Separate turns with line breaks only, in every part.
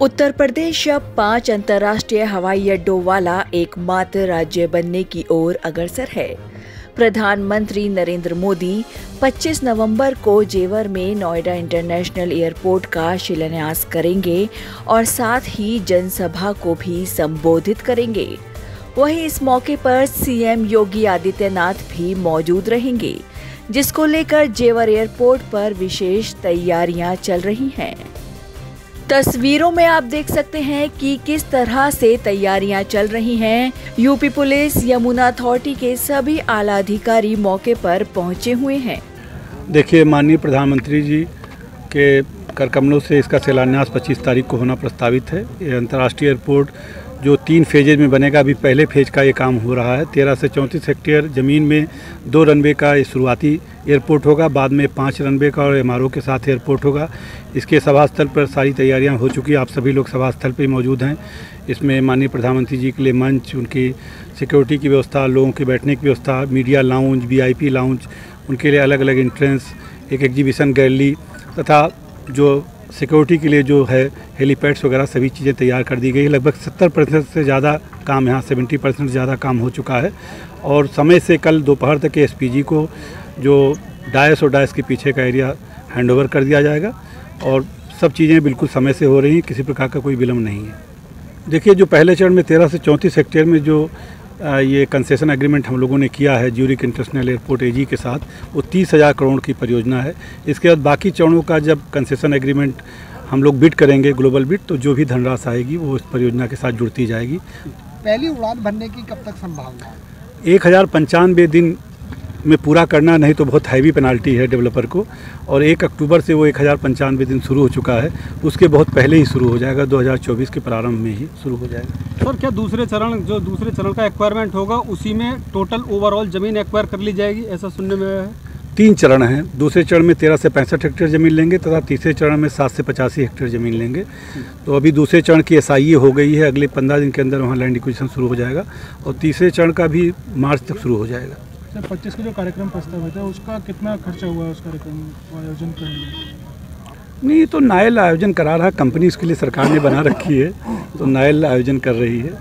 उत्तर प्रदेश अब 5 अंतर्राष्ट्रीय हवाई अड्डों वाला एकमात्र राज्य बनने की ओर अग्रसर है। प्रधानमंत्री नरेंद्र मोदी 25 नवंबर को जेवर में नोएडा इंटरनेशनल एयरपोर्ट का शिलान्यास करेंगे और साथ ही जनसभा को भी संबोधित करेंगे। वहीं इस मौके पर सीएम योगी आदित्यनाथ भी मौजूद रहेंगे, जिसको लेकर जेवर एयरपोर्ट पर विशेष तैयारियां चल रही हैं। तस्वीरों में आप देख सकते हैं कि किस तरह से तैयारियां चल रही हैं। यूपी पुलिस, यमुना अथॉरिटी के सभी आला अधिकारी मौके पर पहुंचे हुए हैं।
देखिए, माननीय प्रधानमंत्री जी के कर कमलों से इसका शिलान्यास 25 तारीख को होना प्रस्तावित है। ये अंतर्राष्ट्रीय एयरपोर्ट जो 3 फेजेज में बनेगा, अभी पहले फेज का ये काम हो रहा है। 13 से 34 हेक्टेयर ज़मीन में 2 रनवे का ये शुरुआती एयरपोर्ट होगा, बाद में 5 रनवे का और एमआरओ के साथ एयरपोर्ट होगा। इसके सभा स्थल पर सारी तैयारियां हो चुकी हैं। आप सभी लोग सभा स्थल पर मौजूद हैं। इसमें माननीय प्रधानमंत्री जी के लिए मंच, उनकी सिक्योरिटी की व्यवस्था, लोगों के बैठने की व्यवस्था, मीडिया लाउंज, वीआईपी लाउंज, उनके लिए अलग अलग एंट्रेंस, एक एग्जीबिशन गैलरी तथा जो सिक्योरिटी के लिए जो है हेलीपैड्स वगैरह सभी चीज़ें तैयार कर दी गई है। लगभग 70% से ज़्यादा काम, यहाँ 70% से ज़्यादा काम हो चुका है और समय से कल दोपहर तक के एसपीजी को जो डायस और डायस के पीछे का एरिया हैंडओवर कर दिया जाएगा और सब चीज़ें बिल्कुल समय से हो रही हैं, किसी प्रकार का कोई विलम्ब नहीं है। देखिए, जो पहले चरण में 13 से 34 हेक्टेयर में जो ये कंसेशन एग्रीमेंट हम लोगों ने किया है ज्यूरिख इंटरनेशनल एयरपोर्ट एजी के साथ, वो 30,000 करोड़ की परियोजना है। इसके बाद बाकी चरणों का जब कंसेशन एग्रीमेंट हम लोग बिड करेंगे, ग्लोबल बिड, तो जो भी धनराशि आएगी वो इस परियोजना के साथ जुड़ती जाएगी।
पहली उड़ान भरने की कब तक संभावना है?
1095 दिन में पूरा करना, नहीं तो बहुत हैवी पेनाल्टी है डेवलपर को। और 1 अक्टूबर से वो 1095 दिन शुरू हो चुका है, उसके बहुत पहले ही शुरू हो जाएगा, 2024 के प्रारंभ में ही शुरू हो जाएगा।
सर, क्या दूसरे चरण का एक्वायरमेंट होगा, उसी में टोटल ओवरऑल ज़मीन एक्वायर कर ली जाएगी, ऐसा सुनने में है?
3 चरण हैं। दूसरे चरण में 13 से 65 हेक्टेयर ज़मीन लेंगे तथा तीसरे चरण में 7 से 85 हेक्टेयर ज़मीन लेंगे। तो अभी दूसरे चरण की एसआईए हो गई है, अगले 15 दिन के अंदर वहाँ लैंड एक्विजिशन शुरू हो जाएगा और तीसरे चरण का भी मार्च तक शुरू हो जाएगा।
सर, 25 का जो कार्यक्रम प्रस्तावित है उसका कितना खर्चा हुआ है, उस कार्यक्रम आयोजन करने में?
नहीं, तो नायल आयोजन करा रहा कंपनी, उसके लिए सरकार ने बना रखी है, तो नायल आयोजन कर रही है।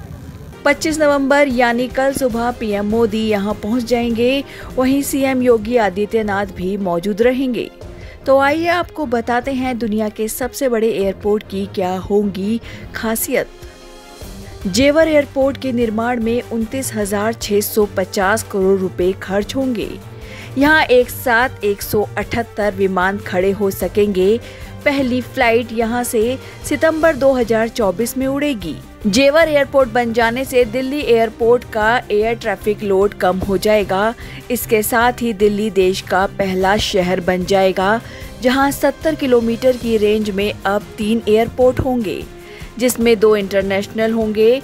25 नवंबर यानी कल सुबह पीएम मोदी यहां पहुंच जाएंगे। वहीं सीएम योगी आदित्यनाथ भी मौजूद रहेंगे। तो आइए आपको बताते हैं दुनिया के सबसे बड़े एयरपोर्ट की क्या होंगी खासियत। जेवर एयरपोर्ट के निर्माण में 29,650 करोड़ रुपए खर्च होंगे। यहाँ एक साथ 178 विमान खड़े हो सकेंगे। पहली फ्लाइट यहाँ से सितंबर 2024 में उड़ेगी। जेवर एयरपोर्ट बन जाने से दिल्ली एयरपोर्ट का एयर ट्रैफिक लोड कम हो जाएगा। इसके साथ ही दिल्ली देश का पहला शहर बन जाएगा, जहाँ 70 किलोमीटर की रेंज में अब 3 एयरपोर्ट होंगे, जिसमें 2 इंटरनेशनल होंगे।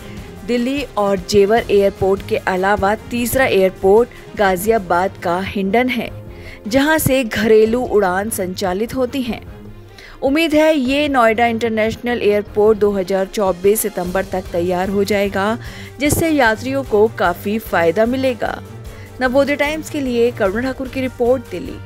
दिल्ली और जेवर एयरपोर्ट के अलावा तीसरा एयरपोर्ट गाजियाबाद का हिंडन है, जहां से घरेलू उड़ान संचालित होती हैं। उम्मीद है ये नोएडा इंटरनेशनल एयरपोर्ट 2024 सितंबर तक तैयार हो जाएगा, जिससे यात्रियों को काफी फायदा मिलेगा। नवोदय टाइम्स के लिए करुणा ठाकुर की रिपोर्ट, दिल्ली।